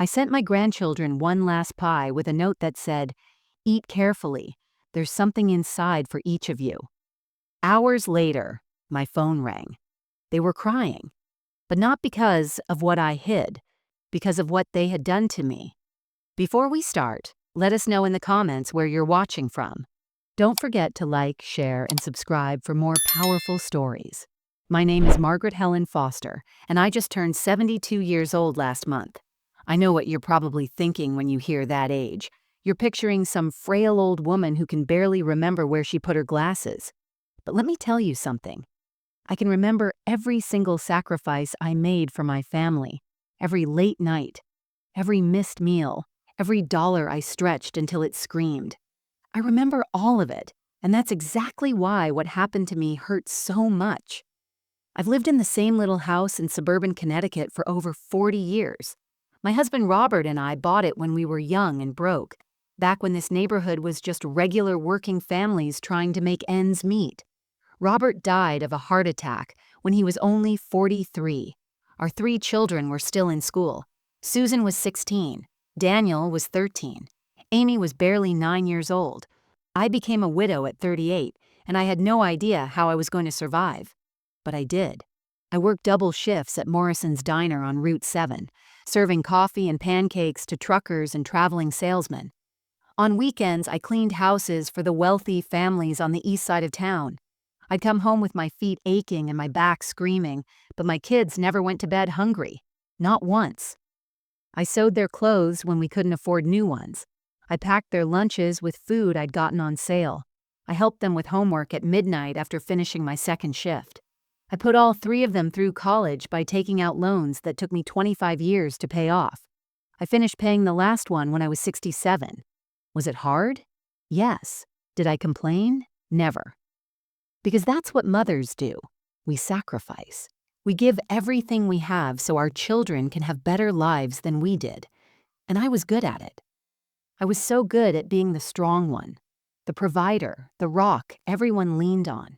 I sent my grandchildren one last pie with a note that said, "Eat carefully. There's something inside for each of you." Hours later, my phone rang. They were crying, but not because of what I hid, because of what they had done to me. Before we start, let us know in the comments where you're watching from. Don't forget to like, share, and subscribe for more powerful stories. My name is Margaret Helen Foster, and I just turned 72 years old last month. I know what you're probably thinking when you hear that age. You're picturing some frail old woman who can barely remember where she put her glasses. But let me tell you something. I can remember every single sacrifice I made for my family, every late night, every missed meal, every dollar I stretched until it screamed. I remember all of it, and that's exactly why what happened to me hurt so much. I've lived in the same little house in suburban Connecticut for over 40 years. My husband Robert and I bought it when we were young and broke, back when this neighborhood was just regular working families trying to make ends meet. Robert died of a heart attack when he was only 43. Our 3 children were still in school. Susan was 16, Daniel was 13, Amy was barely 9 years old. I became a widow at 38, and I had no idea how I was going to survive. But I did. I worked double shifts at Morrison's Diner on Route 7, serving coffee and pancakes to truckers and traveling salesmen. On weekends, I cleaned houses for the wealthy families on the east side of town. I'd come home with my feet aching and my back screaming, but my kids never went to bed hungry. Not once. I sewed their clothes when we couldn't afford new ones. I packed their lunches with food I'd gotten on sale. I helped them with homework at midnight after finishing my second shift. I put all 3 of them through college by taking out loans that took me 25 years to pay off. I finished paying the last one when I was 67. Was it hard? Yes. Did I complain? Never. Because that's what mothers do. We sacrifice. We give everything we have so our children can have better lives than we did. And I was good at it. I was so good at being the strong one, the provider, the rock everyone leaned on.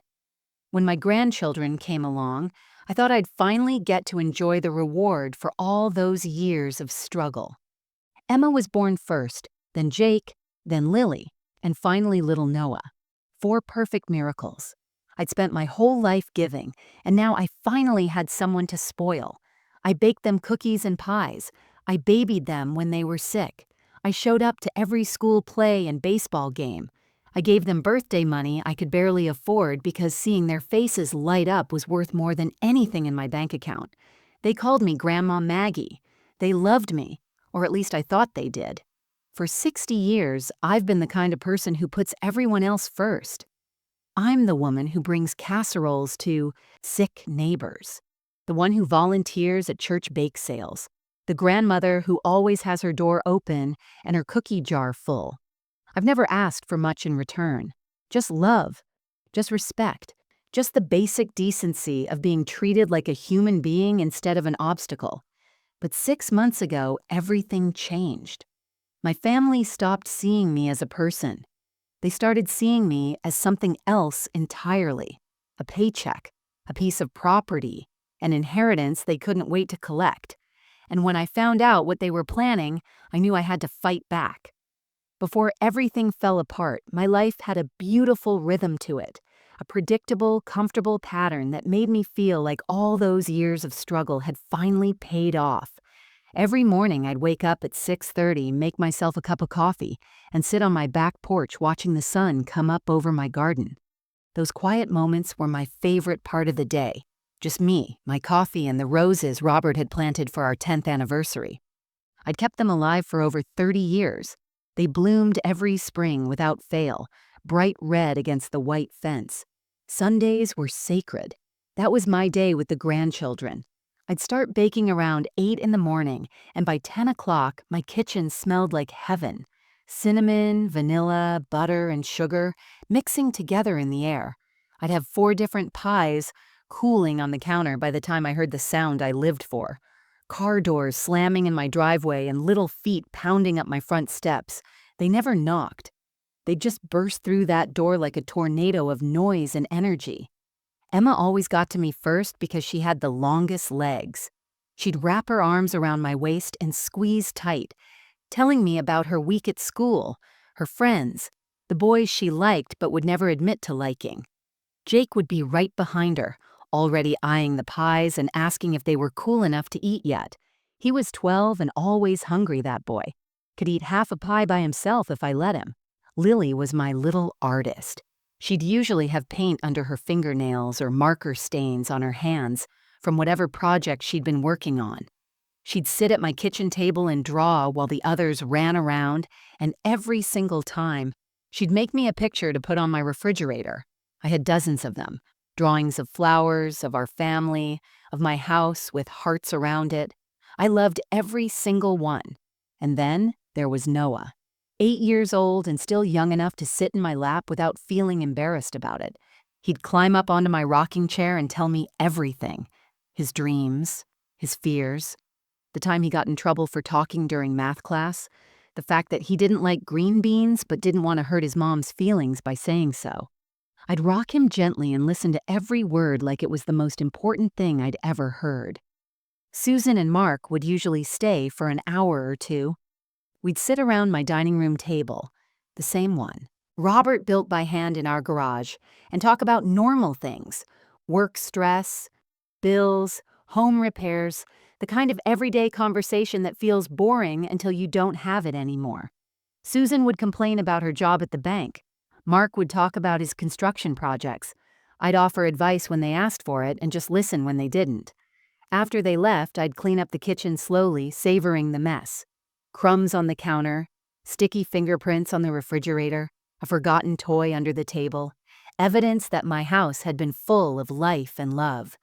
When my grandchildren came along, I thought I'd finally get to enjoy the reward for all those years of struggle. Emma was born first, then Jake, then Lily, and finally little Noah. 4 perfect miracles. I'd spent my whole life giving, and now I finally had someone to spoil. I baked them cookies and pies. I babied them when they were sick. I showed up to every school play and baseball game. I gave them birthday money I could barely afford because seeing their faces light up was worth more than anything in my bank account. They called me Grandma Maggie. They loved me, or at least I thought they did. For 60 years, I've been the kind of person who puts everyone else first. I'm the woman who brings casseroles to sick neighbors, the one who volunteers at church bake sales, the grandmother who always has her door open and her cookie jar full. I've never asked for much in return. Just love, just respect, just the basic decency of being treated like a human being instead of an obstacle. But 6 months ago, everything changed. My family stopped seeing me as a person. They started seeing me as something else entirely. A paycheck, a piece of property, an inheritance they couldn't wait to collect. And when I found out what they were planning, I knew I had to fight back. Before everything fell apart, my life had a beautiful rhythm to it, a predictable, comfortable pattern that made me feel like all those years of struggle had finally paid off. Every morning I'd wake up at 6:30, make myself a cup of coffee, and sit on my back porch watching the sun come up over my garden. Those quiet moments were my favorite part of the day. Just me, my coffee, and the roses Robert had planted for our 10th anniversary. I'd kept them alive for over 30 years. They bloomed every spring without fail, bright red against the white fence. Sundays were sacred. That was my day with the grandchildren. I'd start baking around 8 in the morning, and by 10 o'clock, my kitchen smelled like heaven. Cinnamon, vanilla, butter, and sugar mixing together in the air. I'd have 4 different pies cooling on the counter by the time I heard the sound I lived for. Car doors slamming in my driveway and little feet pounding up my front steps. They never knocked. They'd just burst through that door like a tornado of noise and energy. Emma always got to me first because she had the longest legs. She'd wrap her arms around my waist and squeeze tight, telling me about her week at school, her friends, the boys she liked but would never admit to liking. Jake would be right behind her, already eyeing the pies and asking if they were cool enough to eat yet. He was 12 and always hungry, that boy. Could eat half a pie by himself if I let him. Lily was my little artist. She'd usually have paint under her fingernails or marker stains on her hands from whatever project she'd been working on. She'd sit at my kitchen table and draw while the others ran around, and every single time, she'd make me a picture to put on my refrigerator. I had dozens of them, drawings of flowers, of our family, of my house with hearts around it. I loved every single one. And then there was Noah, 8 years old and still young enough to sit in my lap without feeling embarrassed about it. He'd climb up onto my rocking chair and tell me everything. His dreams, his fears, the time he got in trouble for talking during math class, the fact that he didn't like green beans but didn't want to hurt his mom's feelings by saying so. I'd rock him gently and listen to every word like it was the most important thing I'd ever heard. Susan and Mark would usually stay for an hour or two. We'd sit around my dining room table, the same one, Robert built by hand in our garage, and talk about normal things, work stress, bills, home repairs, the kind of everyday conversation that feels boring until you don't have it anymore. Susan would complain about her job at the bank. Mark would talk about his construction projects. I'd offer advice when they asked for it and just listen when they didn't. After they left, I'd clean up the kitchen slowly, savoring the mess. Crumbs on the counter, sticky fingerprints on the refrigerator, a forgotten toy under the table, evidence that my house had been full of life and love.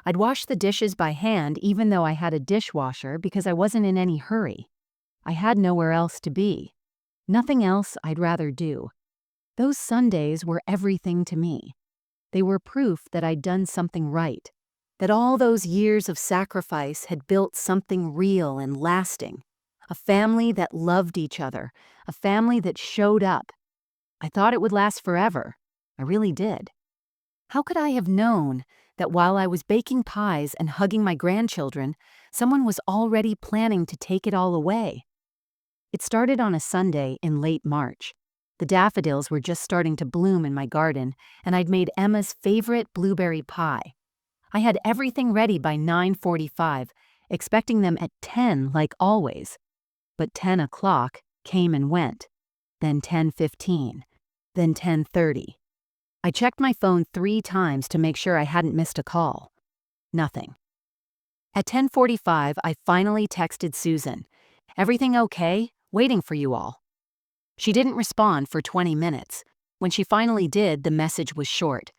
I'd wash the dishes by hand even though I had a dishwasher because I wasn't in any hurry. I had nowhere else to be. Nothing else I'd rather do. Those Sundays were everything to me. They were proof that I'd done something right, that all those years of sacrifice had built something real and lasting, a family that loved each other, a family that showed up. I thought it would last forever. I really did. How could I have known that while I was baking pies and hugging my grandchildren, someone was already planning to take it all away? It started on a Sunday in late March. The daffodils were just starting to bloom in my garden, and I'd made Emma's favorite blueberry pie. I had everything ready by 9:45, expecting them at 10 like always. But 10 o'clock came and went, then 10:15, then 10:30. I checked my phone 3 times to make sure I hadn't missed a call. Nothing. At 10:45, I finally texted Susan, "Everything okay? Waiting for you all." She didn't respond for 20 minutes. When she finally did, the message was short.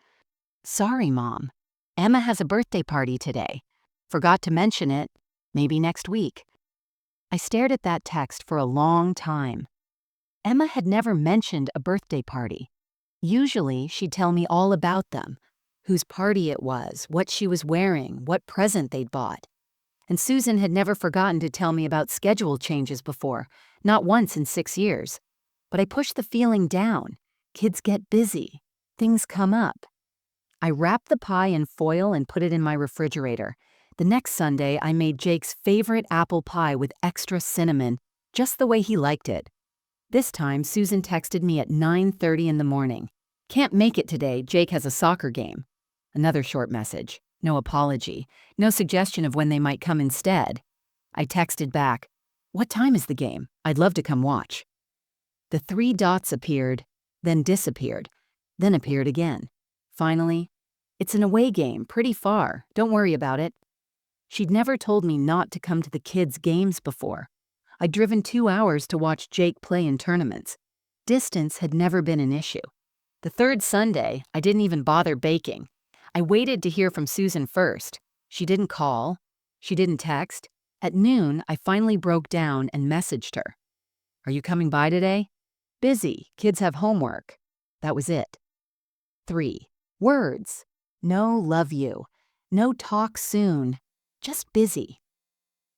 "Sorry, Mom. Emma has a birthday party today. Forgot to mention it. Maybe next week." I stared at that text for a long time. Emma had never mentioned a birthday party. Usually, she'd tell me all about them, whose party it was, what she was wearing, what present they'd bought. And Susan had never forgotten to tell me about schedule changes before, not once in 6 years. But I pushed the feeling down. Kids get busy. Things come up. I wrapped the pie in foil and put it in my refrigerator. The next Sunday, I made Jake's favorite apple pie with extra cinnamon, just the way he liked it. This time, Susan texted me at 9:30 in the morning. "Can't make it today, Jake has a soccer game." Another short message. No apology. No suggestion of when they might come instead. I texted back, "What time is the game? I'd love to come watch." The 3 dots appeared, then disappeared, then appeared again. Finally, "It's an away game, pretty far. Don't worry about it." She'd never told me not to come to the kids' games before. I'd driven 2 hours to watch Jake play in tournaments. Distance had never been an issue. The 3rd Sunday, I didn't even bother baking. I waited to hear from Susan first. She didn't call. She didn't text. At noon, I finally broke down and messaged her. "Are you coming by today?" "Busy. Kids have homework." That was it. 3 words. No love you. No talk soon. Just busy.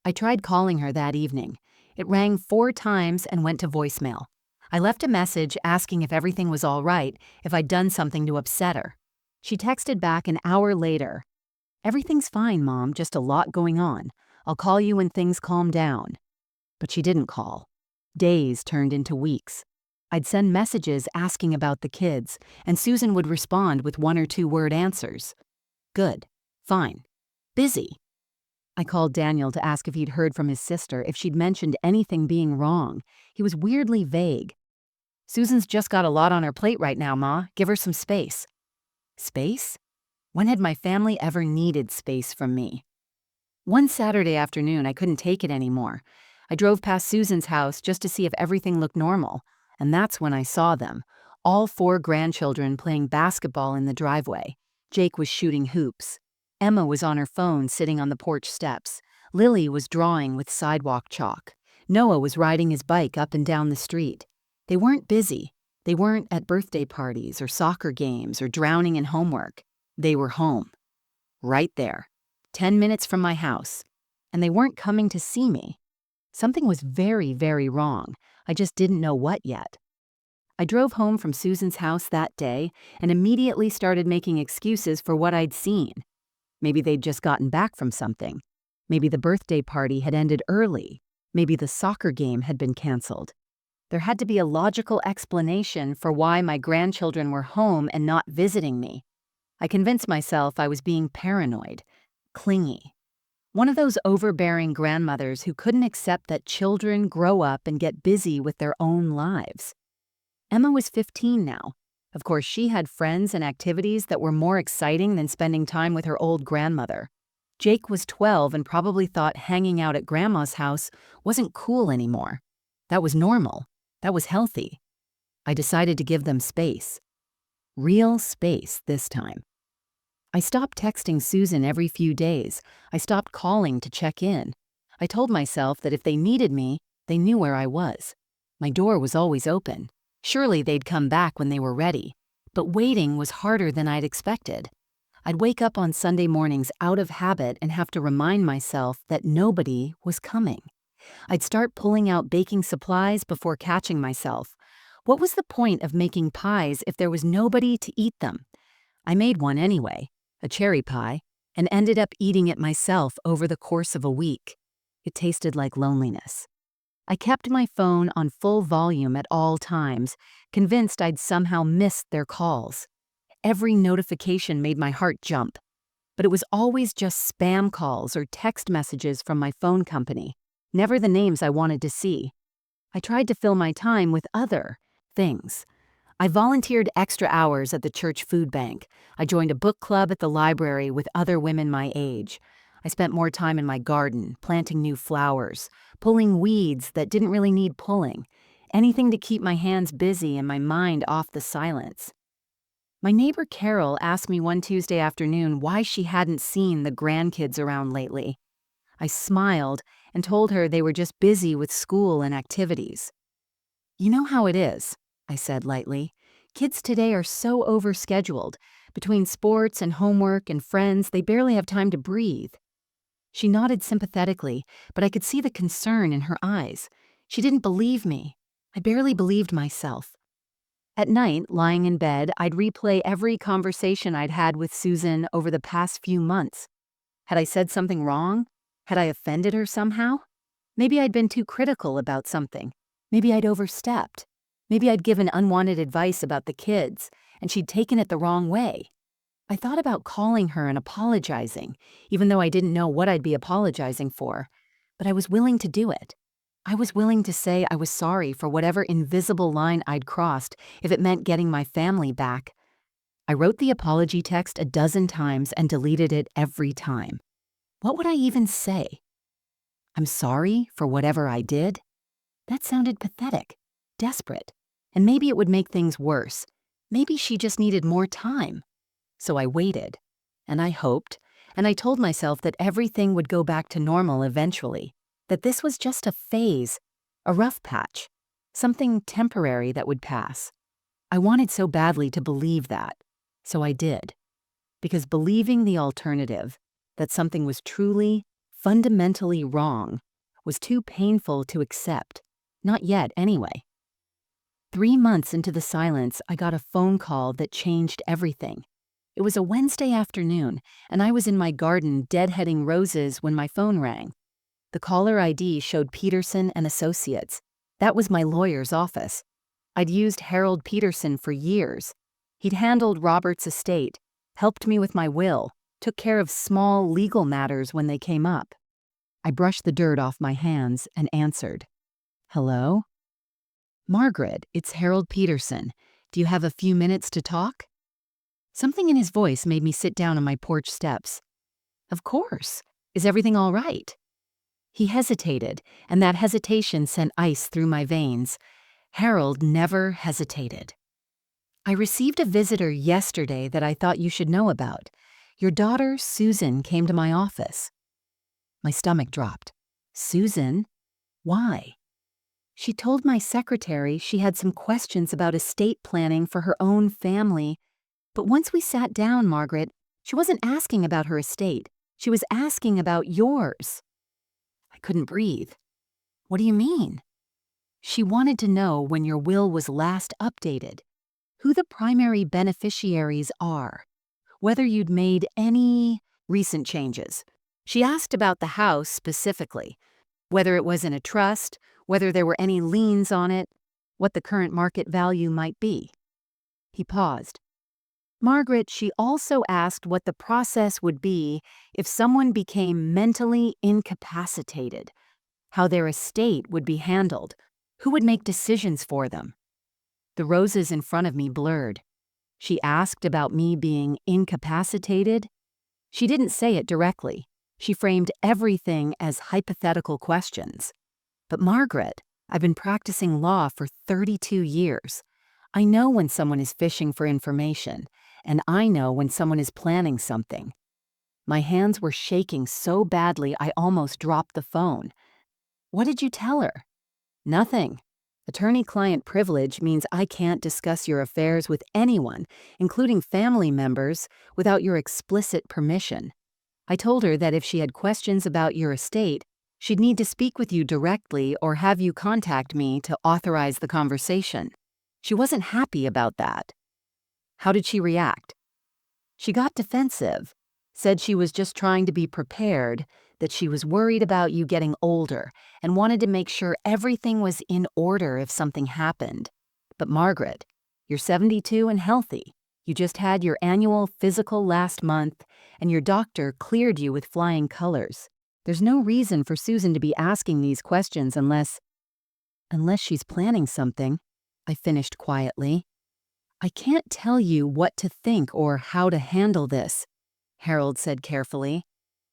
I tried calling her that evening. It rang 4 times and went to voicemail. I left a message asking if everything was all right, if I'd done something to upset her. She texted back an hour later. "Everything's fine, Mom, just a lot going on. I'll call you when things calm down. But she didn't call. Days turned into weeks. I'd send messages asking about the kids, and Susan would respond with 1 or 2 word answers. Good. Fine. Busy. I called Daniel to ask if he'd heard from his sister, if she'd mentioned anything being wrong. He was weirdly vague. Susan's just got a lot on her plate right now, Ma. Give her some space. Space? When had my family ever needed space from me? One Saturday afternoon, I couldn't take it anymore. I drove past Susan's house just to see if everything looked normal, and that's when I saw them, all 4 grandchildren playing basketball in the driveway. Jake was shooting hoops. Emma was on her phone sitting on the porch steps. Lily was drawing with sidewalk chalk. Noah was riding his bike up and down the street. They weren't busy. They weren't at birthday parties or soccer games or drowning in homework. They were home. Right there. 10 minutes from my house. And they weren't coming to see me. Something was very, very wrong. I just didn't know what yet. I drove home from Susan's house that day and immediately started making excuses for what I'd seen. Maybe they'd just gotten back from something. Maybe the birthday party had ended early. Maybe the soccer game had been canceled. There had to be a logical explanation for why my grandchildren were home and not visiting me. I convinced myself I was being paranoid, clingy. One of those overbearing grandmothers who couldn't accept that children grow up and get busy with their own lives. Emma was 15 now. Of course, she had friends and activities that were more exciting than spending time with her old grandmother. Jake was 12 and probably thought hanging out at Grandma's house wasn't cool anymore. That was normal. That was healthy. I decided to give them space. Real space this time. I stopped texting Susan every few days. I stopped calling to check in. I told myself that if they needed me, they knew where I was. My door was always open. Surely they'd come back when they were ready. But waiting was harder than I'd expected. I'd wake up on Sunday mornings out of habit and have to remind myself that nobody was coming. I'd start pulling out baking supplies before catching myself. What was the point of making pies if there was nobody to eat them? I made one anyway, a cherry pie, and ended up eating it myself over the course of a week. It tasted like loneliness. I kept my phone on full volume at all times, convinced I'd somehow missed their calls. Every notification made my heart jump, but it was always just spam calls or text messages from my phone company, never the names I wanted to see. I tried to fill my time with other things. I volunteered extra hours at the church food bank. I joined a book club at the library with other women my age. I spent more time in my garden, planting new flowers, pulling weeds that didn't really need pulling, anything to keep my hands busy and my mind off the silence. My neighbor Carol asked me one Tuesday afternoon why she hadn't seen the grandkids around lately. I smiled and told her they were just busy with school and activities. You know how it is, I said lightly. Kids today are so overscheduled. Between sports and homework and friends, they barely have time to breathe. She nodded sympathetically, but I could see the concern in her eyes. She didn't believe me. I barely believed myself. At night, lying in bed, I'd replay every conversation I'd had with Susan over the past few months. Had I said something wrong? Had I offended her somehow? Maybe I'd been too critical about something. Maybe I'd overstepped. Maybe I'd given unwanted advice about the kids, and she'd taken it the wrong way. I thought about calling her and apologizing, even though I didn't know what I'd be apologizing for. But I was willing to do it. I was willing to say I was sorry for whatever invisible line I'd crossed if it meant getting my family back. I wrote the apology text a dozen times and deleted it every time. What would I even say? I'm sorry for whatever I did? That sounded pathetic, desperate, and maybe it would make things worse. Maybe she just needed more time. So I waited, and I hoped, and I told myself that everything would go back to normal eventually, that this was just a phase, a rough patch, something temporary that would pass. I wanted so badly to believe that, so I did. Because believing the alternative, that something was truly, fundamentally wrong, was too painful to accept. Not yet, anyway. 3 months into the silence, I got a phone call that changed everything. It was a Wednesday afternoon, and I was in my garden deadheading roses when my phone rang. The caller ID showed Peterson and Associates. That was my lawyer's office. I'd used Harold Peterson for years. He'd handled Robert's estate, helped me with my will, took care of small legal matters when they came up. I brushed the dirt off my hands and answered. Hello? Margaret, it's Harold Peterson. Do you have a few minutes to talk? Something in his voice made me sit down on my porch steps. Of course. Is everything all right? He hesitated, and that hesitation sent ice through my veins. Harold never hesitated. I received a visitor yesterday that I thought you should know about. Your daughter, Susan, came to my office. My stomach dropped. Susan? Why? She told my secretary she had some questions about estate planning for her own family. But once we sat down, Margaret, she wasn't asking about her estate. She was asking about yours. I couldn't breathe. What do you mean? She wanted to know when your will was last updated, who the primary beneficiaries are, whether you'd made any recent changes. She asked about the house specifically, whether it was in a trust, whether there were any liens on it, what the current market value might be. He paused. Margaret, she also asked what the process would be if someone became mentally incapacitated, how their estate would be handled, who would make decisions for them. The roses in front of me blurred. She asked about me being incapacitated. She didn't say it directly. She framed everything as hypothetical questions. But Margaret, I've been practicing law for 32 years. I know when someone is fishing for information, and I know when someone is planning something. My hands were shaking so badly I almost dropped the phone. What did you tell her? Nothing. Attorney-client privilege means I can't discuss your affairs with anyone, including family members, without your explicit permission. I told her that if she had questions about your estate, she'd need to speak with you directly or have you contact me to authorize the conversation. She wasn't happy about that. How did she react? She got defensive, said she was just trying to be prepared, that she was worried about you getting older and wanted to make sure everything was in order if something happened. But Margaret, you're 72 and healthy. You just had your annual physical last month, and your doctor cleared you with flying colors. There's no reason for Susan to be asking these questions unless she's planning something, I finished quietly. I can't tell you what to think or how to handle this, Harold said carefully.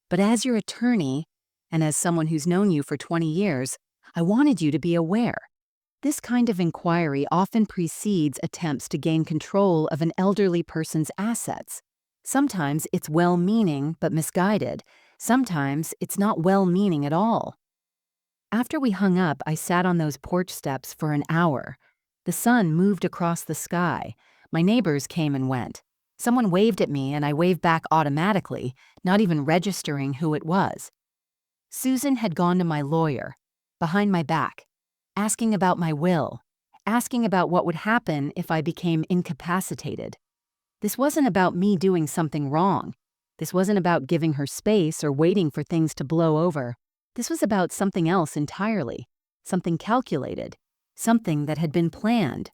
But as your attorney, and as someone who's known you for 20 years, I wanted you to be aware. This kind of inquiry often precedes attempts to gain control of an elderly person's assets. Sometimes it's well-meaning but misguided. Sometimes it's not well-meaning at all. After we hung up, I sat on those porch steps for an hour. The sun moved across the sky. My neighbors came and went. Someone waved at me and I waved back automatically, not even registering who it was. Susan had gone to my lawyer, behind my back, asking about my will, asking about what would happen if I became incapacitated. This wasn't about me doing something wrong. This wasn't about giving her space or waiting for things to blow over. This was about something else entirely, something calculated, something that had been planned.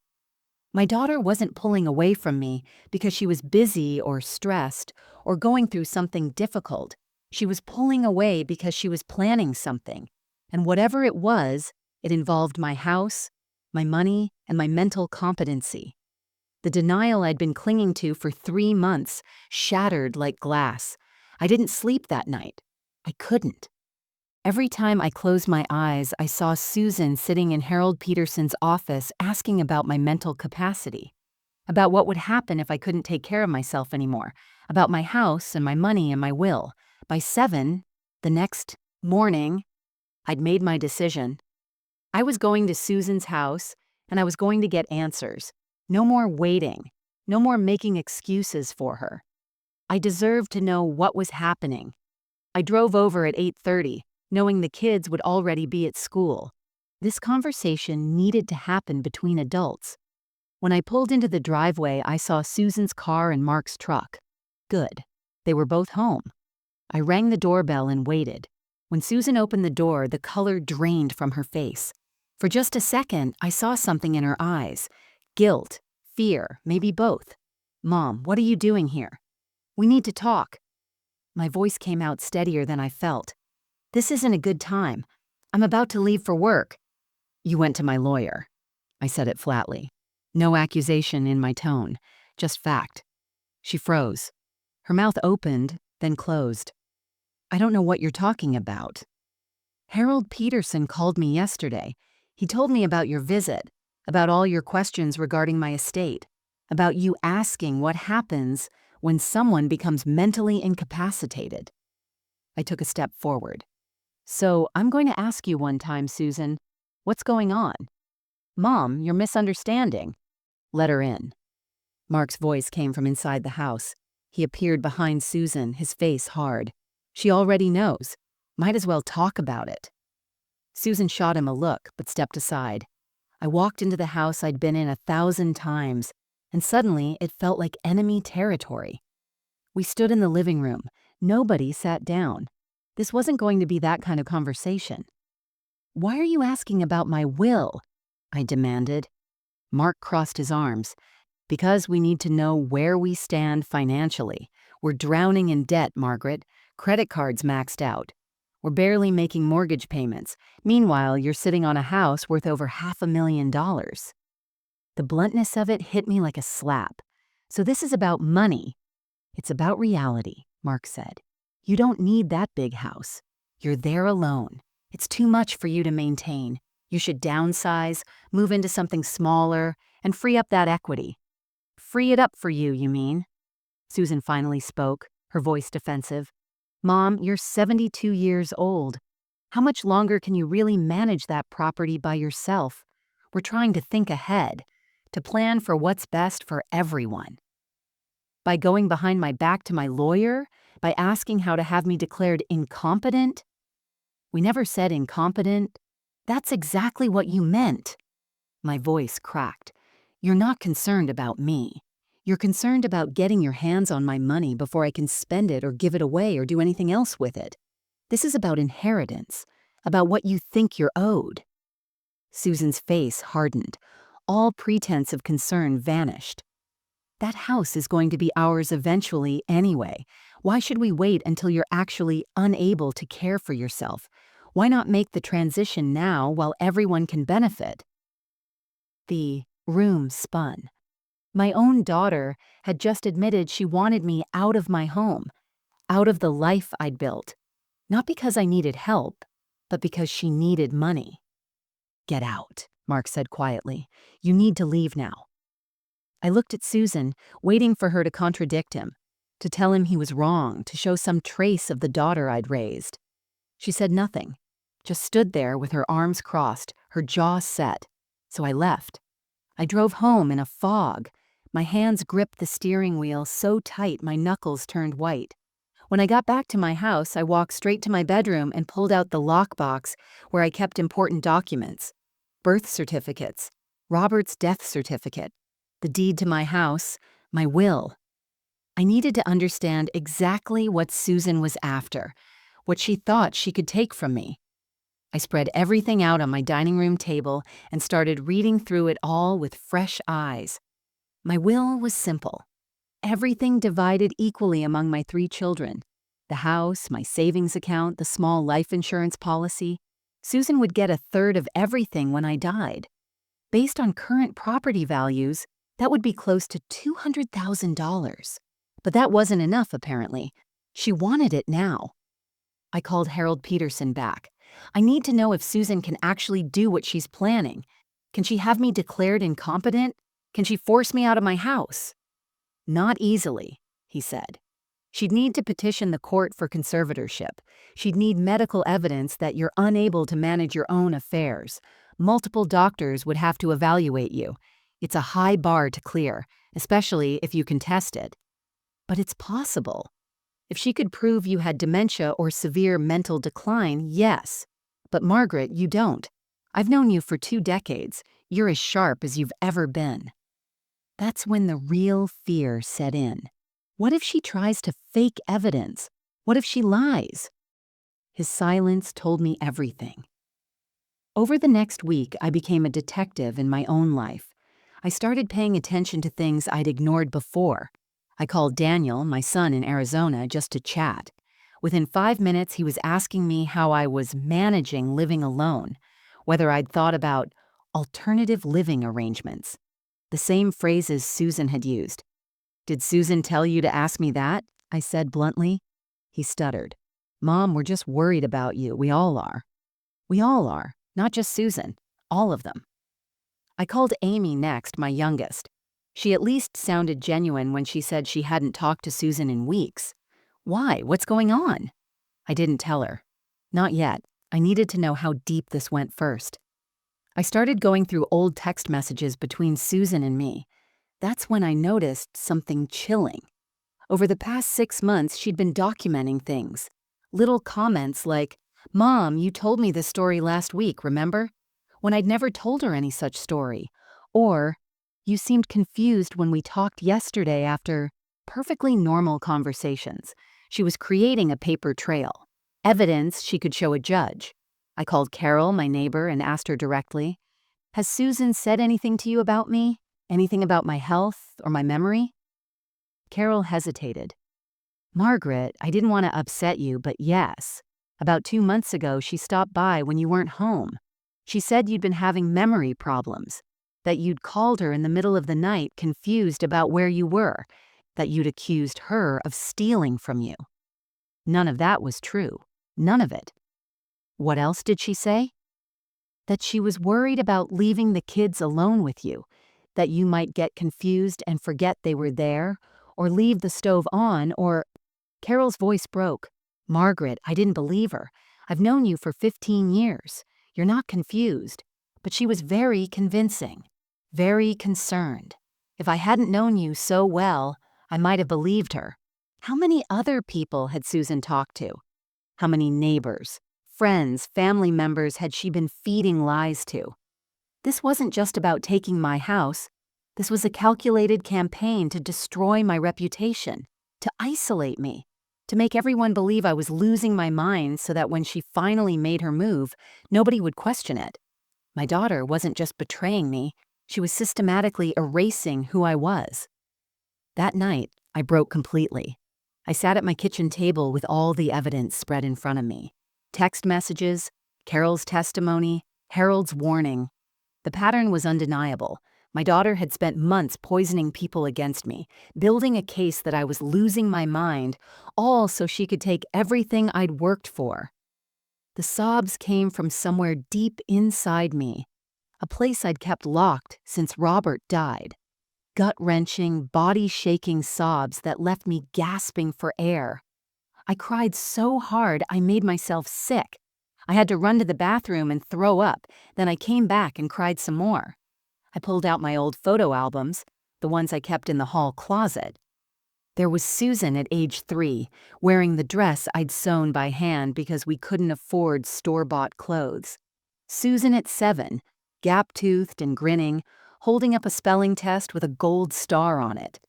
My daughter wasn't pulling away from me because she was busy or stressed or going through something difficult. She was pulling away because she was planning something. And whatever it was, it involved my house, my money, and my mental competency. The denial I'd been clinging to for 3 months shattered like glass. I didn't sleep that night. I couldn't. Every time I closed my eyes, I saw Susan sitting in Harold Peterson's office asking about my mental capacity, about what would happen if I couldn't take care of myself anymore, about my house and my money and my will. By 7, the next morning, I'd made my decision. I was going to Susan's house, and I was going to get answers. No more waiting, no more making excuses for her. I deserved to know what was happening. I drove over at 8:30. Knowing the kids would already be at school. This conversation needed to happen between adults. When I pulled into the driveway, I saw Susan's car and Mark's truck. Good. They were both home. I rang the doorbell and waited. When Susan opened the door, the color drained from her face. For just a second, I saw something in her eyes. Guilt, fear, maybe both. "Mom, what are you doing here? We need to talk." My voice came out steadier than I felt. "This isn't a good time. I'm about to leave for work." "You went to my lawyer." I said it flatly. No accusation in my tone, just fact. She froze. Her mouth opened, then closed. "I don't know what you're talking about." "Harold Peterson called me yesterday. He told me about your visit, about all your questions regarding my estate, about you asking what happens when someone becomes mentally incapacitated." I took a step forward. "So I'm going to ask you one time, Susan, what's going on?" "Mom, you're misunderstanding." "Let her in." Mark's voice came from inside the house. He appeared behind Susan, his face hard. "She already knows. Might as well talk about it." Susan shot him a look, but stepped aside. I walked into the house I'd been in 1,000 times, and suddenly it felt like enemy territory. We stood in the living room. Nobody sat down. This wasn't going to be that kind of conversation. "Why are you asking about my will?" I demanded. Mark crossed his arms. "Because we need to know where we stand financially. We're drowning in debt, Margaret. Credit cards maxed out. We're barely making mortgage payments. Meanwhile, you're sitting on a house worth over $500,000. The bluntness of it hit me like a slap. "So this is about money." "It's about reality," Mark said. "You don't need that big house. You're there alone. It's too much for you to maintain. You should downsize, move into something smaller, and free up that equity." "Free it up for you, you mean?" Susan finally spoke, her voice defensive. "Mom, you're 72 years old. How much longer can you really manage that property by yourself? We're trying to think ahead, to plan for what's best for everyone." By going behind my back to my lawyer? By asking how to have me declared incompetent? "We never said incompetent." "That's exactly what you meant." My voice cracked. "You're not concerned about me. You're concerned about getting your hands on my money before I can spend it or give it away or do anything else with it. This is about inheritance, about what you think you're owed." Susan's face hardened. All pretense of concern vanished. "That house is going to be ours eventually anyway. Why should we wait until you're actually unable to care for yourself? Why not make the transition now while everyone can benefit?" The room spun. My own daughter had just admitted she wanted me out of my home, out of the life I'd built. Not because I needed help, but because she needed money. "Get out," Mark said quietly. "You need to leave now." I looked at Susan, waiting for her to contradict him, to tell him he was wrong, to show some trace of the daughter I'd raised. She said nothing, just stood there with her arms crossed, her jaw set. So I left. I drove home in a fog. My hands gripped the steering wheel so tight my knuckles turned white. When I got back to my house, I walked straight to my bedroom and pulled out the lockbox where I kept important documents. Birth certificates, Robert's death certificate, the deed to my house, my will. I needed to understand exactly what Susan was after, what she thought she could take from me. I spread everything out on my dining room table and started reading through it all with fresh eyes. My will was simple. Everything divided equally among my 3 children. The house, my savings account, the small life insurance policy. Susan would get 1/3 of everything when I died. Based on current property values, that would be close to $200,000. But that wasn't enough, apparently. She wanted it now. I called Harold Peterson back. "I need to know if Susan can actually do what she's planning. Can she have me declared incompetent? Can she force me out of my house?" "Not easily," he said. "She'd need to petition the court for conservatorship. She'd need medical evidence that you're unable to manage your own affairs. Multiple doctors would have to evaluate you. It's a high bar to clear, especially if you contest it. But it's possible. If she could prove you had dementia or severe mental decline, yes. But Margaret, you don't. I've known you for 2 decades. You're as sharp as you've ever been." That's when the real fear set in. What if she tries to fake evidence? What if she lies? His silence told me everything. Over the next week, I became a detective in my own life. I started paying attention to things I'd ignored before. I called Daniel, my son in Arizona, just to chat. Within 5 minutes, he was asking me how I was managing living alone, whether I'd thought about alternative living arrangements. The same phrases Susan had used. "Did Susan tell you to ask me that?" I said bluntly. He stuttered. "Mom, we're just worried about you. We all are." "We all are, not just Susan. All of them." I called Amy next, my youngest. She at least sounded genuine when she said she hadn't talked to Susan in weeks. "Why? What's going on?" I didn't tell her. Not yet. I needed to know how deep this went first. I started going through old text messages between Susan and me. That's when I noticed something chilling. Over the past 6 months, she'd been documenting things. Little comments like, "Mom, you told me this story last week, remember?" When I'd never told her any such story. Or, "You seemed confused when we talked yesterday," after perfectly normal conversations. She was creating a paper trail. Evidence she could show a judge. I called Carol, my neighbor, and asked her directly, "Has Susan said anything to you about me? Anything about my health or my memory?" Carol hesitated. "Margaret, I didn't want to upset you, but yes. About 2 months ago, she stopped by when you weren't home. She said you'd been having memory problems, that you'd called her in the middle of the night confused about where you were, that you'd accused her of stealing from you." None of that was true. None of it. What else did she say? That she was worried about leaving the kids alone with you, that you might get confused and forget they were there, or leave the stove on, or... Carol's voice broke. "Margaret, I didn't believe her. I've known you for 15 years. You're not confused." But she was very convincing, very concerned. If I hadn't known you so well, I might have believed her. How many other people had Susan talked to? How many neighbors, friends, family members had she been feeding lies to? This wasn't just about taking my house. This was a calculated campaign to destroy my reputation, to isolate me, to make everyone believe I was losing my mind so that when she finally made her move, nobody would question it. My daughter wasn't just betraying me, she was systematically erasing who I was. That night, I broke completely. I sat at my kitchen table with all the evidence spread in front of me. Text messages, Carol's testimony, Harold's warning. The pattern was undeniable. My daughter had spent months poisoning people against me, building a case that I was losing my mind, all so she could take everything I'd worked for. The sobs came from somewhere deep inside me, a place I'd kept locked since Robert died. Gut-wrenching, body-shaking sobs that left me gasping for air. I cried so hard I made myself sick. I had to run to the bathroom and throw up, then I came back and cried some more. I pulled out my old photo albums, the ones I kept in the hall closet. There was Susan at age 3, wearing the dress I'd sewn by hand because we couldn't afford store-bought clothes. Susan at 7, gap-toothed and grinning, holding up a spelling test with a gold star on it.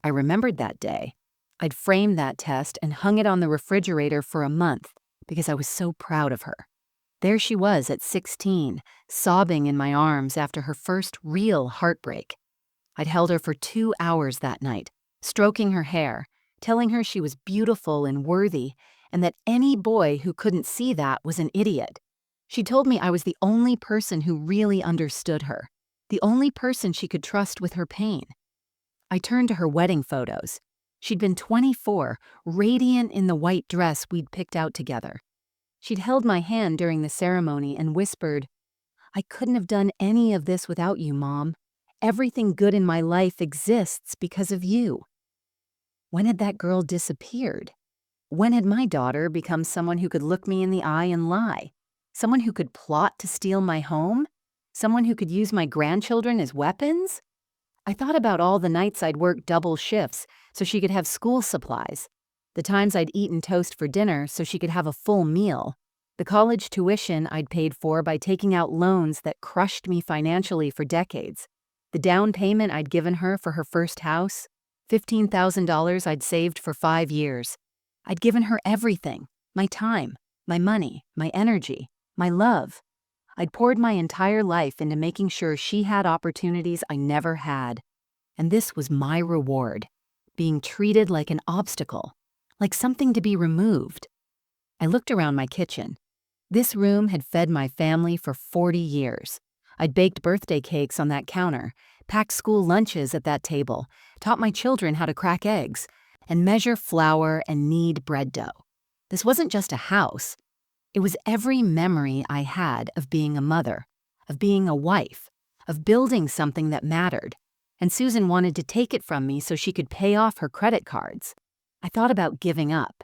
I remembered that day. I'd framed that test and hung it on the refrigerator for a month because I was so proud of her. There she was at 16, sobbing in my arms after her first real heartbreak. I'd held her for 2 hours that night, stroking her hair, telling her she was beautiful and worthy, and that any boy who couldn't see that was an idiot. She told me I was the only person who really understood her, the only person she could trust with her pain. I turned to her wedding photos. She'd been 24, radiant in the white dress we'd picked out together. She'd held my hand during the ceremony and whispered, "I couldn't have done any of this without you, Mom. Everything good in my life exists because of you." When had that girl disappeared? When had my daughter become someone who could look me in the eye and lie? Someone who could plot to steal my home? Someone who could use my grandchildren as weapons? I thought about all the nights I'd worked double shifts so she could have school supplies, the times I'd eaten toast for dinner so she could have a full meal, the college tuition I'd paid for by taking out loans that crushed me financially for decades, the down payment I'd given her for her first house, $15,000 I'd saved for 5 years. I'd given her everything, my time, my money, my energy, my love. I'd poured my entire life into making sure she had opportunities I never had. And this was my reward, being treated like an obstacle, like something to be removed. I looked around my kitchen. This room had fed my family for 40 years. I'd baked birthday cakes on that counter, packed school lunches at that table, taught my children how to crack eggs, and measure flour and knead bread dough. This wasn't just a house. It was every memory I had of being a mother, of being a wife, of building something that mattered. And Susan wanted to take it from me so she could pay off her credit cards. I thought about giving up,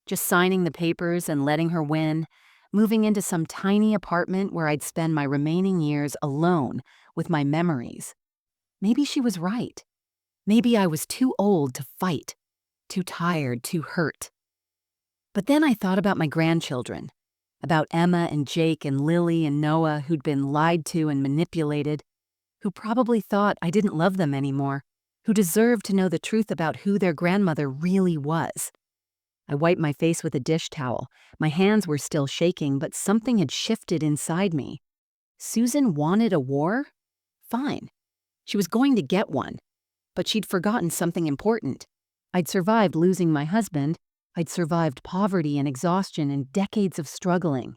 just signing the papers and letting her win, moving into some tiny apartment where I'd spend my remaining years alone with my memories. Maybe she was right. Maybe I was too old to fight, too tired, too hurt. But then I thought about my grandchildren, about Emma and Jake and Lily and Noah who'd been lied to and manipulated, who probably thought I didn't love them anymore, who deserved to know the truth about who their grandmother really was. I wiped my face with a dish towel. My hands were still shaking, but something had shifted inside me. Susan wanted a war? Fine. She was going to get one. But she'd forgotten something important. I'd survived losing my husband. I'd survived poverty and exhaustion and decades of struggling.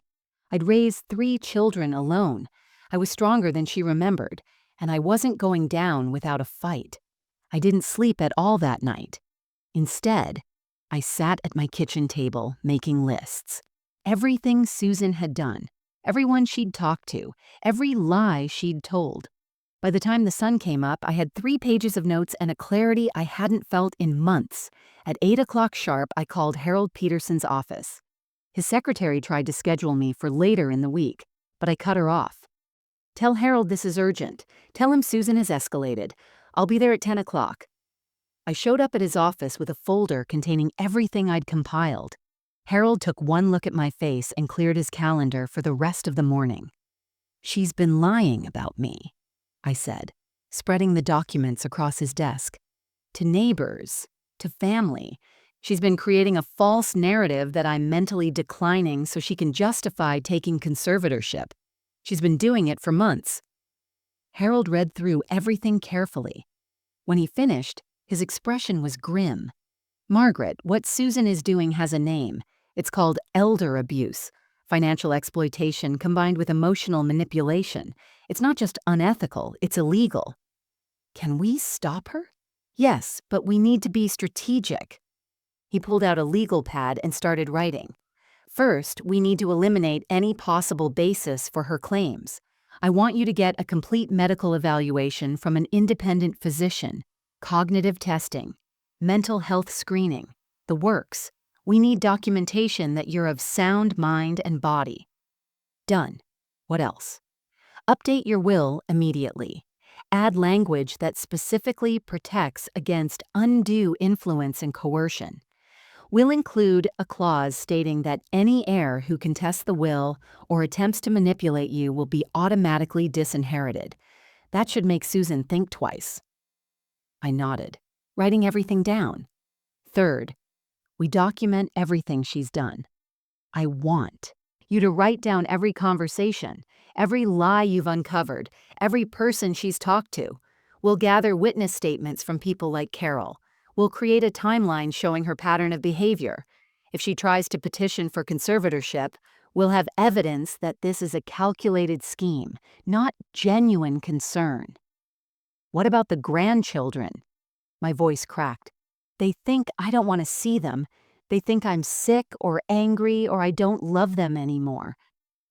I'd raised 3 children alone. I was stronger than she remembered, and I wasn't going down without a fight. I didn't sleep at all that night. Instead, I sat at my kitchen table making lists. Everything Susan had done, everyone she'd talked to, every lie she'd told. By the time the sun came up, I had 3 pages of notes and a clarity I hadn't felt in months. At 8 o'clock sharp, I called Harold Peterson's office. His secretary tried to schedule me for later in the week, but I cut her off. "Tell Harold this is urgent. Tell him Susan has escalated. I'll be there at 10 o'clock. I showed up at his office with a folder containing everything I'd compiled. Harold took one look at my face and cleared his calendar for the rest of the morning. "She's been lying about me," I said, spreading the documents across his desk. "To neighbors, to family. She's been creating a false narrative that I'm mentally declining so she can justify taking conservatorship. She's been doing it for months." Harold read through everything carefully. When he finished, his expression was grim. "Margaret, what Susan is doing has a name. It's called elder abuse, financial exploitation combined with emotional manipulation. It's not just unethical, it's illegal." "Can we stop her?" "Yes, but we need to be strategic." He pulled out a legal pad and started writing. "First, we need to eliminate any possible basis for her claims. I want you to get a complete medical evaluation from an independent physician, cognitive testing, mental health screening, the works. We need documentation that you're of sound mind and body." "Done. What else?" "Update your will immediately. Add language that specifically protects against undue influence and coercion. We'll include a clause stating that any heir who contests the will or attempts to manipulate you will be automatically disinherited. That should make Susan think twice." I nodded, writing everything down. "Third, we document everything she's done. I want you to write down every conversation, every lie you've uncovered, every person she's talked to. We'll gather witness statements from people like Carol. We'll create a timeline showing her pattern of behavior. If she tries to petition for conservatorship, we'll have evidence that this is a calculated scheme, not genuine concern." "What about the grandchildren?" My voice cracked. "They think I don't want to see them. They think I'm sick or angry or I don't love them anymore.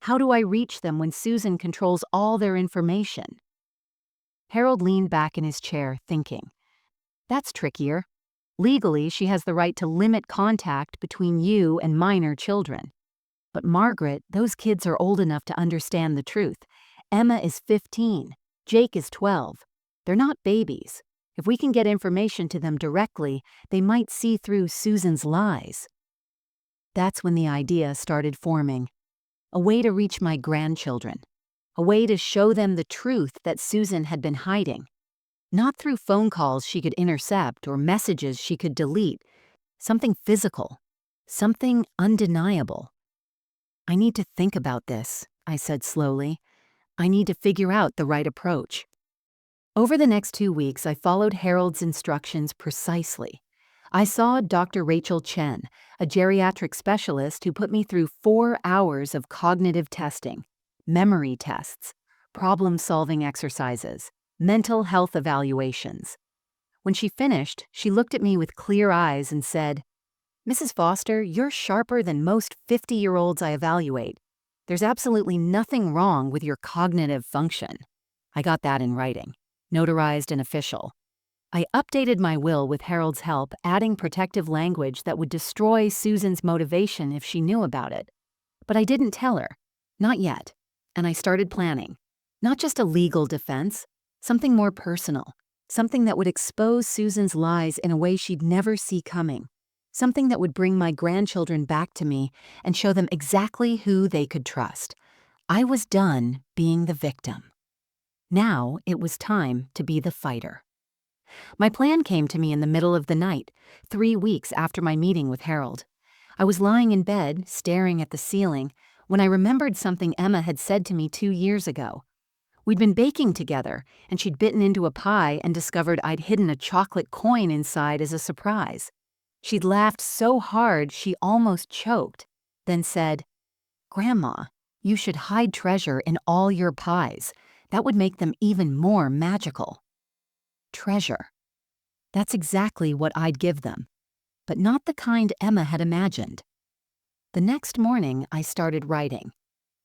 How do I reach them when Susan controls all their information?" Harold leaned back in his chair, thinking. "That's trickier. Legally, she has the right to limit contact between you and minor children. But Margaret, those kids are old enough to understand the truth. Emma is 15. Jake is 12. They're not babies. If we can get information to them directly, they might see through Susan's lies." That's when the idea started forming. A way to reach my grandchildren. A way to show them the truth that Susan had been hiding. Not through phone calls she could intercept or messages she could delete. Something physical. Something undeniable. I need to think about this, I said slowly. I need to figure out the right approach. Over the next 2 weeks, I followed Harold's instructions precisely. I saw Dr. Rachel Chen, a geriatric specialist who put me through 4 hours of cognitive testing, memory tests, problem-solving exercises, mental health evaluations. When she finished, she looked at me with clear eyes and said, "Mrs. Foster, you're sharper than most 50-year-olds I evaluate. There's absolutely nothing wrong with your cognitive function." I got that in writing, notarized and official. I updated my will with Harold's help, adding protective language that would destroy Susan's motivation if she knew about it. But I didn't tell her. Not yet. And I started planning. Not just a legal defense, something more personal. Something that would expose Susan's lies in a way she'd never see coming. Something that would bring my grandchildren back to me and show them exactly who they could trust. I was done being the victim. Now it was time to be the fighter. My plan came to me in the middle of the night, 3 weeks after my meeting with Harold. I was lying in bed, staring at the ceiling, when I remembered something Emma had said to me 2 years ago. We'd been baking together, and she'd bitten into a pie and discovered I'd hidden a chocolate coin inside as a surprise. She'd laughed so hard she almost choked, then said, "Grandma, you should hide treasure in all your pies. That would make them even more magical." Treasure. That's exactly what I'd give them, but not the kind Emma had imagined. The next morning, I started writing.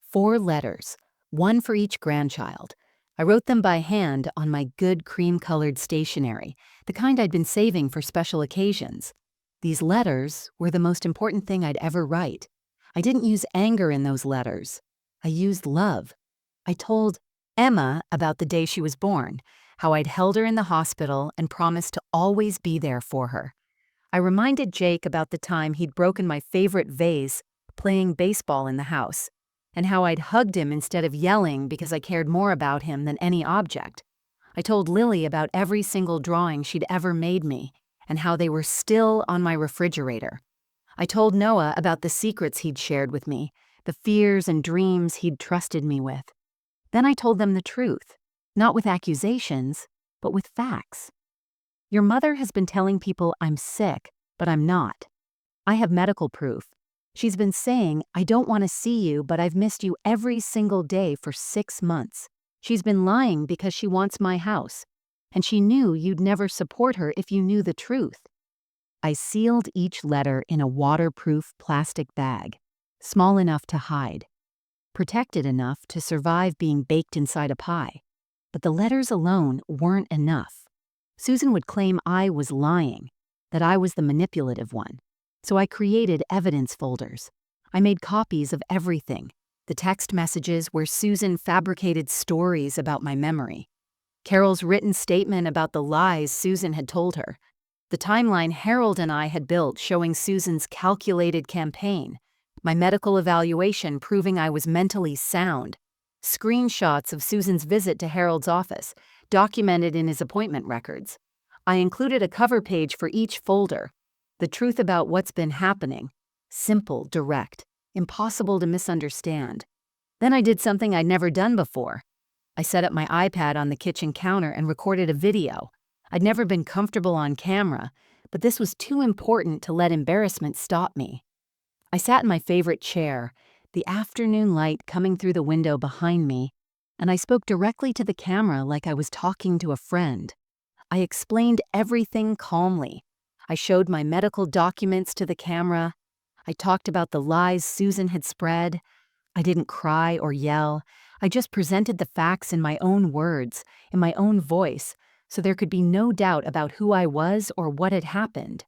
4 letters, 1 for each grandchild. I wrote them by hand on my good cream-colored stationery, the kind I'd been saving for special occasions. These letters were the most important thing I'd ever write. I didn't use anger in those letters. I used love. I told Emma about the day she was born, how I'd held her in the hospital and promised to always be there for her. I reminded Jake about the time he'd broken my favorite vase playing baseball in the house, and how I'd hugged him instead of yelling because I cared more about him than any object. I told Lily about every single drawing she'd ever made me, and how they were still on my refrigerator. I told Noah about the secrets he'd shared with me, the fears and dreams he'd trusted me with. Then I told them the truth, not with accusations, but with facts. Your mother has been telling people I'm sick, but I'm not. I have medical proof. She's been saying, "I don't want to see you, but I've missed you every single day for 6 months." She's been lying because she wants my house, and she knew you'd never support her if you knew the truth. I sealed each letter in a waterproof plastic bag, small enough to hide, protected enough to survive being baked inside a pie. But the letters alone weren't enough. Susan would claim I was lying, that I was the manipulative one. So I created evidence folders. I made copies of everything. The text messages where Susan fabricated stories about my memory. Carol's written statement about the lies Susan had told her. The timeline Harold and I had built showing Susan's calculated campaign. My medical evaluation proving I was mentally sound. Screenshots of Susan's visit to Harold's office, documented in his appointment records. I included a cover page for each folder. The truth about what's been happening. Simple, direct, impossible to misunderstand. Then I did something I'd never done before. I set up my iPad on the kitchen counter and recorded a video. I'd never been comfortable on camera, but this was too important to let embarrassment stop me. I sat in my favorite chair, the afternoon light coming through the window behind me, and I spoke directly to the camera like I was talking to a friend. I explained everything calmly. I showed my medical documents to the camera. I talked about the lies Susan had spread. I didn't cry or yell. I just presented the facts in my own words, in my own voice, so there could be no doubt about who I was or what had happened.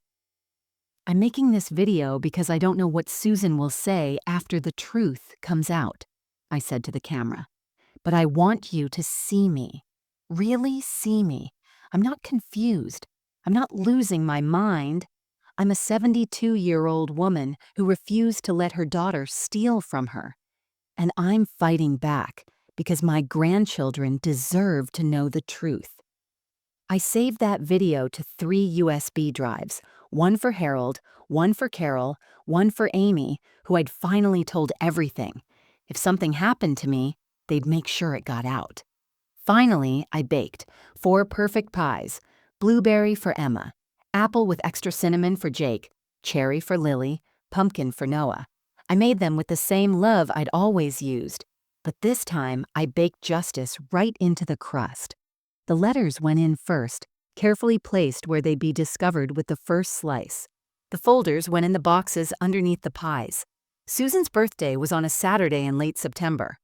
I'm making this video because I don't know what Susan will say after the truth comes out, I said to the camera. But I want you to see me. Really see me. I'm not confused. I'm not losing my mind. I'm a 72-year-old woman who refused to let her daughter steal from her. And I'm fighting back because my grandchildren deserve to know the truth. I saved that video to 3 USB drives, one for Harold, One for Carol, one for Amy, who I'd finally told everything. If something happened to me, they'd make sure it got out. Finally, I baked 4 perfect pies: blueberry for Emma, apple with extra cinnamon for Jake, cherry for Lily, pumpkin for Noah. I made them with the same love I'd always used, but this time I baked justice right into the crust. The letters went in first, carefully placed where they'd be discovered with the first slice. The folders went in the boxes underneath the pies. Susan's birthday was on a Saturday in late September.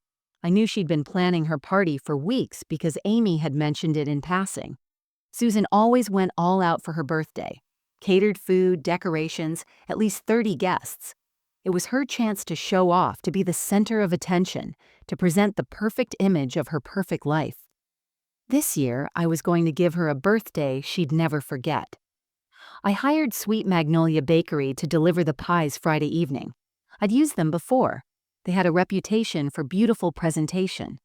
I knew she'd been planning her party for weeks because Amy had mentioned it in passing. Susan always went all out for her birthday. Catered food, decorations, at least 30 guests. It was her chance to show off, to be the center of attention, to present the perfect image of her perfect life. This year, I was going to give her a birthday she'd never forget. I hired Sweet Magnolia Bakery to deliver the pies Friday evening. I'd used them before. They had a reputation for beautiful presentation.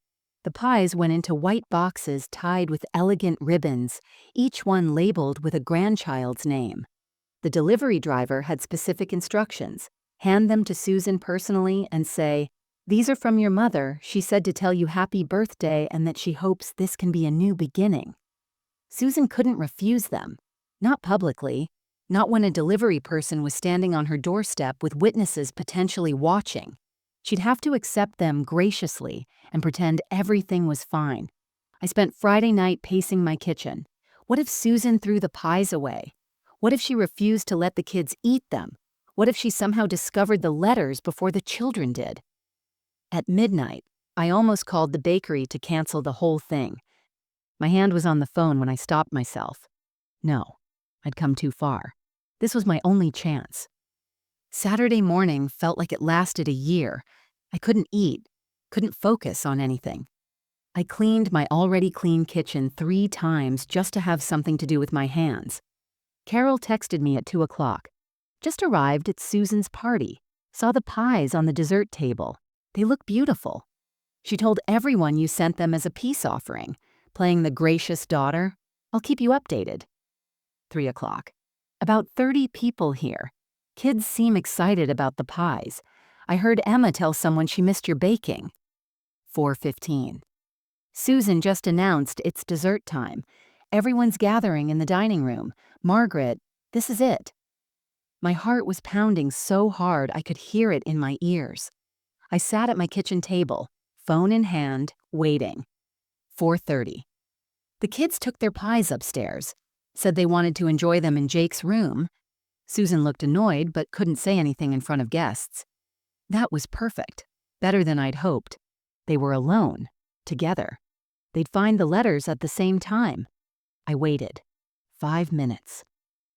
The pies went into white boxes tied with elegant ribbons, each one labeled with a grandchild's name. The delivery driver had specific instructions: hand them to Susan personally and say, "These are from your mother. She said to tell you happy birthday and that she hopes this can be a new beginning." Susan couldn't refuse them. Not publicly. Not when a delivery person was standing on her doorstep with witnesses potentially watching. She'd have to accept them graciously and pretend everything was fine. I spent Friday night pacing my kitchen. What if Susan threw the pies away? What if she refused to let the kids eat them? What if she somehow discovered the letters before the children did? At midnight, I almost called the bakery to cancel the whole thing. My hand was on the phone when I stopped myself. No, I'd come too far. This was my only chance. Saturday morning felt like it lasted a year. I couldn't eat, couldn't focus on anything. I cleaned my already clean kitchen 3 times just to have something to do with my hands. Carol texted me at 2 o'clock. Just arrived at Susan's party. Saw the pies on the dessert table. They look beautiful. She told everyone you sent them as a peace offering, playing the gracious daughter. I'll keep you updated. 3 o'clock. About 30 people here. Kids seem excited about the pies. I heard Emma tell someone she missed your baking. 4:15. Susan just announced it's dessert time. Everyone's gathering in the dining room. Margaret, this is it. My heart was pounding so hard I could hear it in my ears. I sat at my kitchen table, phone in hand, waiting. 4:30. The kids took their pies upstairs, said they wanted to enjoy them in Jake's room. Susan looked annoyed but couldn't say anything in front of guests. That was perfect, better than I'd hoped. They were alone, together. They'd find the letters at the same time. I waited. 5 minutes,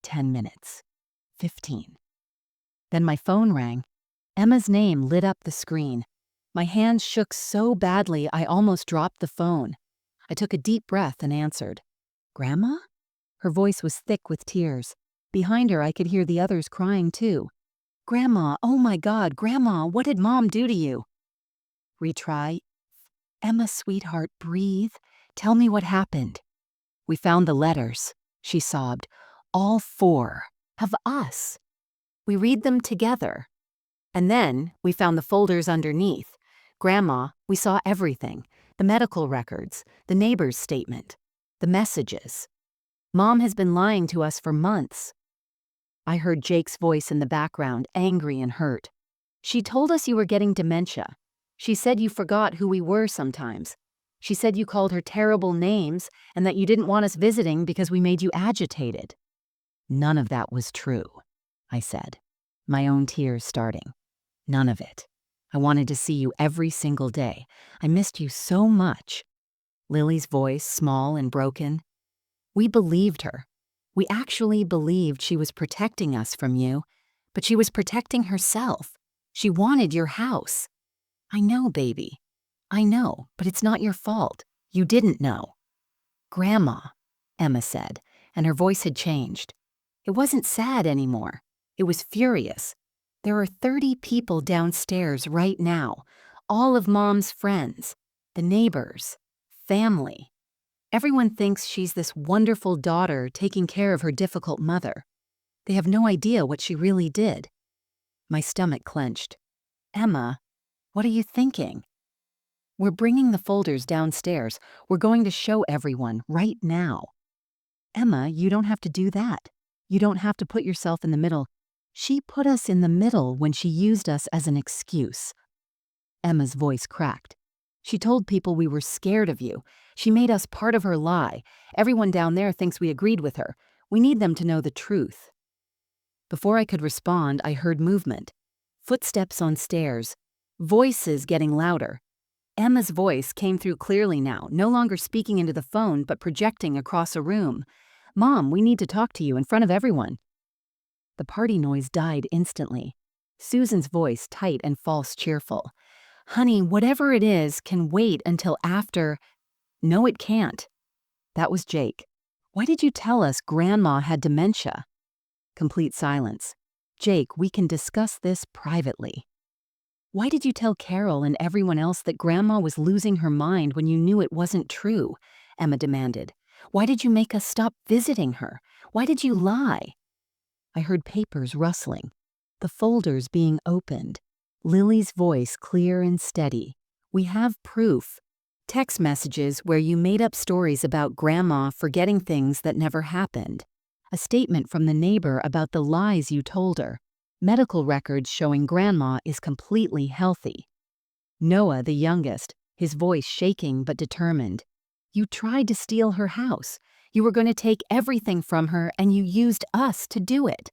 10 minutes, 15. Then my phone rang. Emma's name lit up the screen. My hands shook so badly I almost dropped the phone. I took a deep breath and answered. "Grandma?" Her voice was thick with tears. Behind her I could hear the others crying too. "Grandma, oh my God, Grandma, what did Mom do to you?" Retry. "Emma, sweetheart, breathe. Tell me what happened." "We found the letters," she sobbed. "All 4 of us. We read them together. And then we found the folders underneath. Grandma, we saw everything. The medical records, the neighbor's statement, the messages. Mom has been lying to us for months." I heard Jake's voice in the background, angry and hurt. "She told us you were getting dementia. She said you forgot who we were sometimes. She said you called her terrible names and that you didn't want us visiting because we made you agitated." "None of that was true," I said, my own tears starting. "None of it. I wanted to see you every single day. I missed you so much." Lily's voice, small and broken. "We believed her. We actually believed she was protecting us from you, but she was protecting herself. She wanted your house." "I know, baby. I know, but it's not your fault. You didn't know." "Grandma," Emma said, and her voice had changed. It wasn't sad anymore. It was furious. "There are 30 people downstairs right now, all of Mom's friends, the neighbors, family. Everyone thinks she's this wonderful daughter taking care of her difficult mother. They have no idea what she really did. My stomach clenched. Emma, what are you thinking? We're bringing the folders downstairs. We're going to show everyone right now. Emma, you don't have to do that. You don't have to put yourself in the middle. She put us in the middle when she used us as an excuse. Emma's voice cracked. She told people we were scared of you. She made us part of her lie. Everyone down there thinks we agreed with her. We need them to know the truth. Before I could respond, I heard movement. Footsteps on stairs. Voices getting louder. Emma's voice came through clearly now, no longer speaking into the phone but projecting across a room. Mom, we need to talk to you in front of everyone. The party noise died instantly. Susan's voice tight and false cheerful. Honey, whatever it is can wait until after. No, it can't. That was Jake. Why did you tell us Grandma had dementia? Complete silence. Jake, we can discuss this privately. Why did you tell Carol and everyone else that Grandma was losing her mind when you knew it wasn't true? Emma demanded. Why did you make us stop visiting her? Why did you lie? I heard papers rustling, the folders being opened. Lily's voice clear and steady. We have proof. Text messages where you made up stories about Grandma forgetting things that never happened. A statement from the neighbor about the lies you told her. Medical records showing Grandma is completely healthy. Noah, the youngest, his voice shaking but determined. You tried to steal her house. You were going to take everything from her and you used us to do it.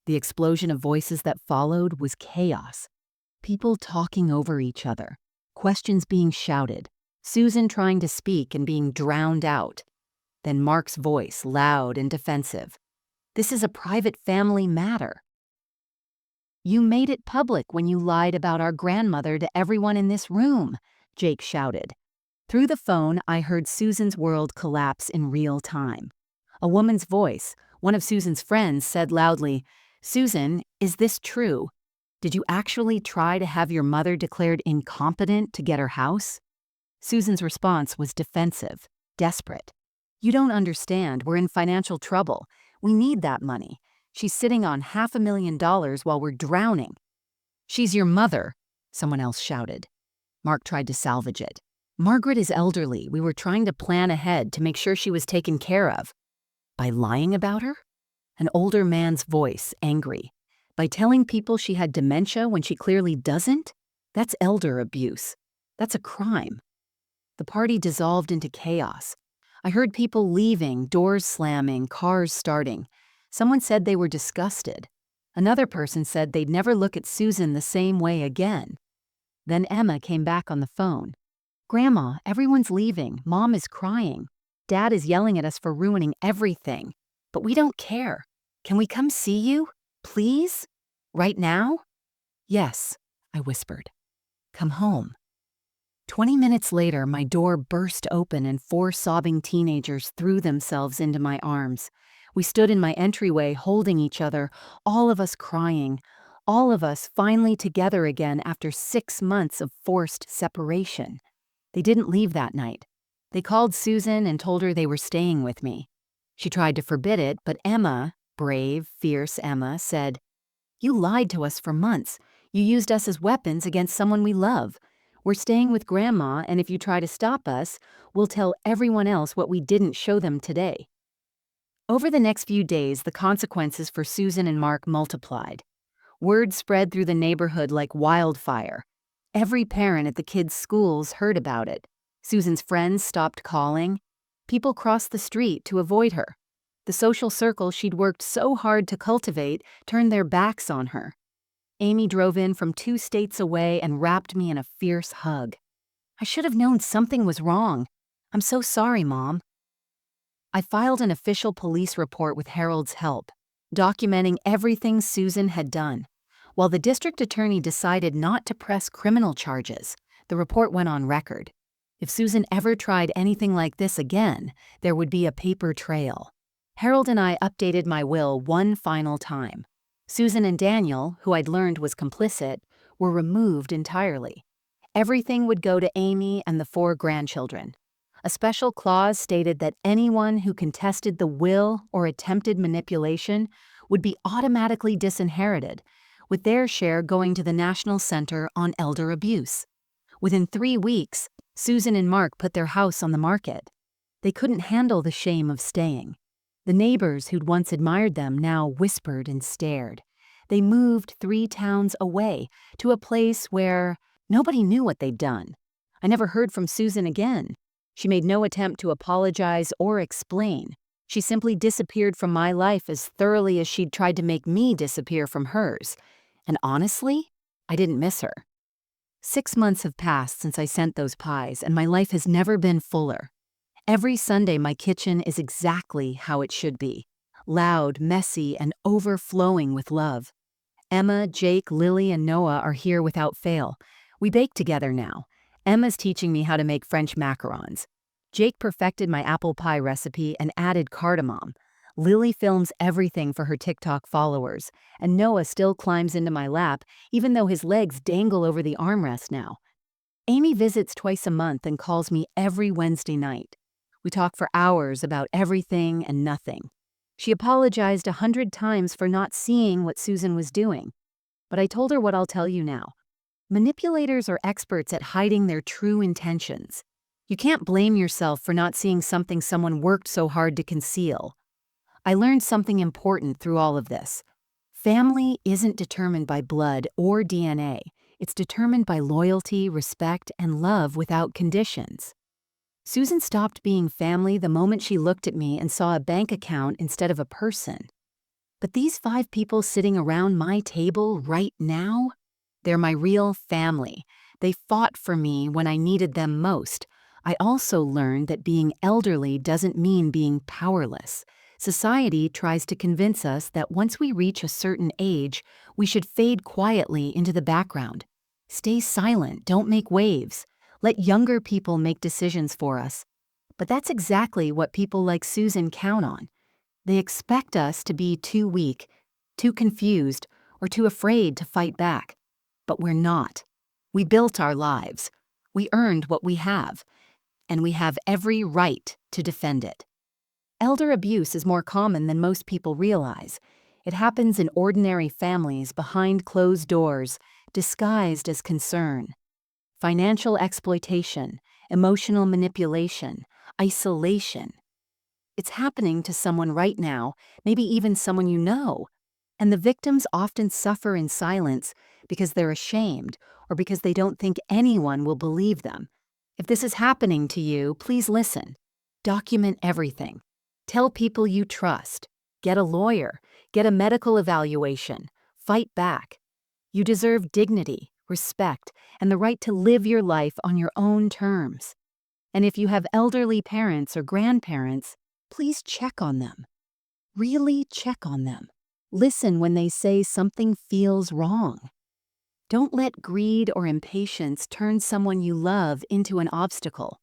The explosion of voices that followed was chaos. People talking over each other. Questions being shouted. Susan trying to speak and being drowned out. Then Mark's voice, loud and defensive. This is a private family matter. You made it public when you lied about our grandmother to everyone in this room, Jake shouted. Through the phone, I heard Susan's world collapse in real time. A woman's voice, one of Susan's friends, said loudly, Susan, is this true? Did you actually try to have your mother declared incompetent to get her house? Susan's response was defensive, desperate. You don't understand, we're in financial trouble. We need that money. She's sitting on $500,000 while we're drowning. She's your mother, someone else shouted. Mark tried to salvage it. Margaret is elderly. We were trying to plan ahead to make sure she was taken care of. By lying about her? An older man's voice, angry. By telling people she had dementia when she clearly doesn't? That's elder abuse. That's a crime. The party dissolved into chaos. I heard people leaving, doors slamming, cars starting. Someone said they were disgusted. Another person said they'd never look at Susan the same way again. Then Emma came back on the phone. Grandma, everyone's leaving. Mom is crying. Dad is yelling at us for ruining everything. But we don't care. Can we come see you? Please? Right now? Yes, I whispered. Come home. 20 minutes later, my door burst open and 4 sobbing teenagers threw themselves into my arms. We stood in my entryway holding each other, all of us crying, all of us finally together again after 6 months of forced separation. They didn't leave that night. They called Susan and told her they were staying with me. She tried to forbid it, but Emma, brave, fierce Emma, said, You lied to us for months. You used us as weapons against someone we love. We're staying with Grandma, and if you try to stop us, we'll tell everyone else what we didn't show them today. Over the next few days, the consequences for Susan and Mark multiplied. Word spread through the neighborhood like wildfire. Every parent at the kids' schools heard about it. Susan's friends stopped calling. People crossed the street to avoid her. The social circle she'd worked so hard to cultivate turned their backs on her. Amy drove in from 2 states away and wrapped me in a fierce hug. I should have known something was wrong. I'm so sorry, Mom. I filed an official police report with Harold's help, documenting everything Susan had done. While the district attorney decided not to press criminal charges, the report went on record. If Susan ever tried anything like this again, there would be a paper trail. Harold and I updated my will one final time. Susan and Daniel, who I'd learned was complicit, were removed entirely. Everything would go to Amy and the 4 grandchildren. A special clause stated that anyone who contested the will or attempted manipulation would be automatically disinherited, with their share going to the National Center on Elder Abuse. Within 3 weeks, Susan and Mark put their house on the market. They couldn't handle the shame of staying. The neighbors who'd once admired them now whispered and stared. They moved 3 towns away to a place where nobody knew what they'd done. I never heard from Susan again. She made no attempt to apologize or explain. She simply disappeared from my life as thoroughly as she'd tried to make me disappear from hers. And honestly, I didn't miss her. 6 months have passed since I sent those pies, and my life has never been fuller. Every Sunday, my kitchen is exactly how it should be. Loud, messy, and overflowing with love. Emma, Jake, Lily, and Noah are here without fail. We bake together now. Emma's teaching me how to make French macarons. Jake perfected my apple pie recipe and added cardamom. Lily films everything for her TikTok followers, and Noah still climbs into my lap, even though his legs dangle over the armrest now. Amy visits twice a month and calls me every Wednesday night. We talk for hours about everything and nothing. She apologized 100 times for not seeing what Susan was doing. But I told her what I'll tell you now. Manipulators are experts at hiding their true intentions. You can't blame yourself for not seeing something someone worked so hard to conceal. I learned something important through all of this. Family isn't determined by blood or DNA. It's determined by loyalty, respect, and love without conditions. Susan stopped being family the moment she looked at me and saw a bank account instead of a person. But these 5 people sitting around my table right now, they're my real family. They fought for me when I needed them most. I also learned that being elderly doesn't mean being powerless. Society tries to convince us that once we reach a certain age, we should fade quietly into the background. Stay silent, don't make waves. Let younger people make decisions for us. But that's exactly what people like Susan count on. They expect us to be too weak, too confused, or too afraid to fight back. But we're not. We built our lives. We earned what we have. And we have every right to defend it. Elder abuse is more common than most people realize. It happens in ordinary families behind closed doors, disguised as concern. Financial exploitation, emotional manipulation, isolation. It's happening to someone right now, maybe even someone you know. And the victims often suffer in silence because they're ashamed or because they don't think anyone will believe them. If this is happening to you, please listen. Document everything. Tell people you trust. Get a lawyer. Get a medical evaluation. Fight back. You deserve dignity, respect, and the right to live your life on your own terms. And if you have elderly parents or grandparents, please check on them. Really check on them. Listen when they say something feels wrong. Don't let greed or impatience turn someone you love into an obstacle.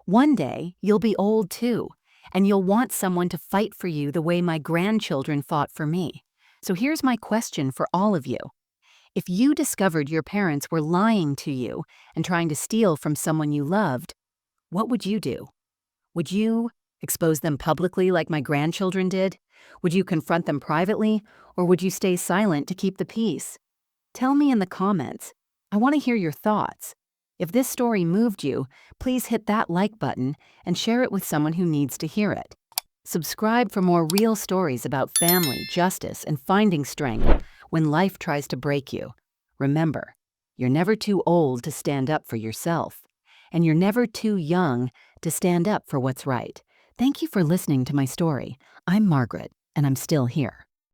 One day, you'll be old too, and you'll want someone to fight for you the way my grandchildren fought for me. So here's my question for all of you. If you discovered your parents were lying to you and trying to steal from someone you loved, what would you do? Would you expose them publicly like my grandchildren did? Would you confront them privately, or would you stay silent to keep the peace? Tell me in the comments. I want to hear your thoughts. If this story moved you, please hit that like button and share it with someone who needs to hear it. Subscribe for more real stories about family, justice, and finding strength when life tries to break you. Remember, you're never too old to stand up for yourself, and you're never too young to stand up for what's right. Thank you for listening to my story. I'm Margaret, and I'm still here.